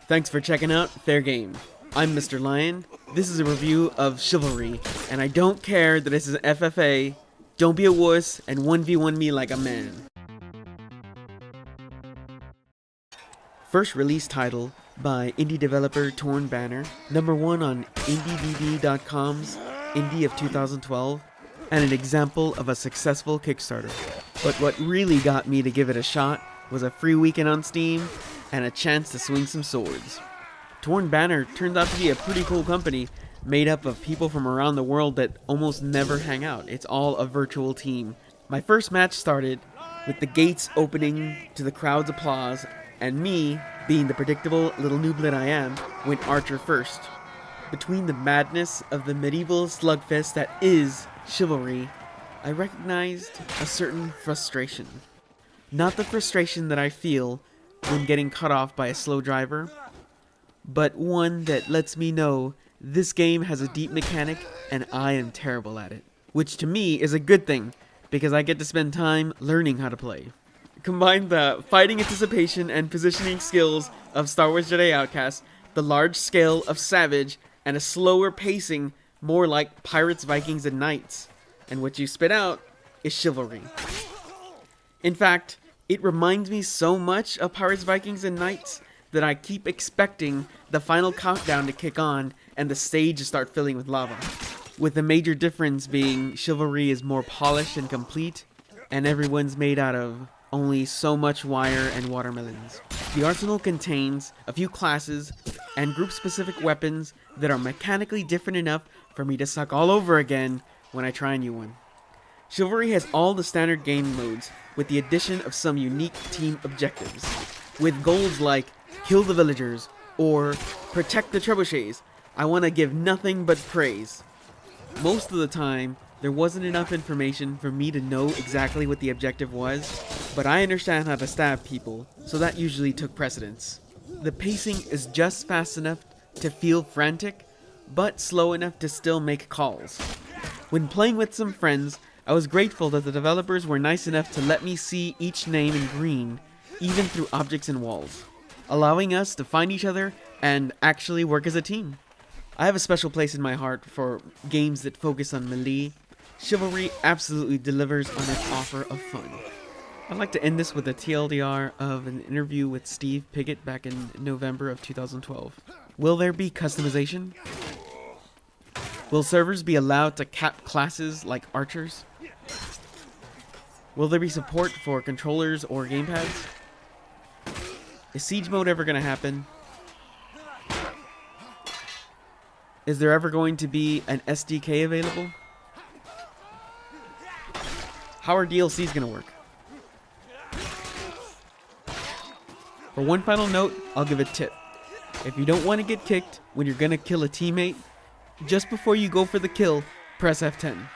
Thanks for checking out Fair Game. I'm Mr. Lion. This is a review of Chivalry, and I don't care that this is an FFA. Don't be a wuss and 1v1 me like a man. First release title by indie developer Torn Banner, #1 on IndieDB.com's Indie of 2012, and an example of a successful Kickstarter. But what really got me to give it a shot was a free weekend on Steam and a chance to swing some swords. Torn Banner turns out to be a pretty cool company made up of people from around the world that almost never hang out. It's all a virtual team. My first match started with the gates opening to the crowd's applause, and me, being the predictable little nooblet I am, went archer first. Between the madness of the medieval slugfest that is Chivalry, I recognized a certain frustration. Not the frustration that I feel when getting cut off by a slow driver, but one that lets me know this game has a deep mechanic and I am terrible at it. Which to me is a good thing, because I get to spend time learning how to play. Combine the fighting anticipation and positioning skills of Star Wars Jedi Outcast, the large scale of Savage, and a slower pacing more like Pirates, Vikings, and Knights, and what you spit out is Chivalry. In fact, it reminds me so much of Pirates, Vikings, and Knights that I keep expecting the final countdown to kick on and the stage to start filling with lava. With the major difference being Chivalry is more polished and complete, and everyone's made out of only so much wire and watermelons. The arsenal contains a few classes and group-specific weapons that are mechanically different enough for me to suck all over again when I try a new one. Chivalry has all the standard game modes, with the addition of some unique team objectives, with goals like kill the villagers or protect the trebuchets. I want to give nothing but praise. Most of the time, there wasn't enough information for me to know exactly what the objective was, but I understand how to stab people, so that usually took precedence. The pacing is just fast enough to feel frantic, but slow enough to still make calls. When playing with some friends, I was grateful that the developers were nice enough to let me see each name in green, even through objects and walls, allowing us to find each other and actually work as a team. I have a special place in my heart for games that focus on melee. Chivalry absolutely delivers on its offer of fun. I'd like to end this with a TLDR of an interview with Steve Piggott back in November of 2012. Will there be customization? Will servers be allowed to cap classes like archers? Will there be support for controllers or gamepads? Is siege mode ever going to happen? Is there ever going to be an SDK available? How are DLCs going to work? For one final note, I'll give a tip. If you don't want to get kicked when you're going to kill a teammate, just before you go for the kill, press F10.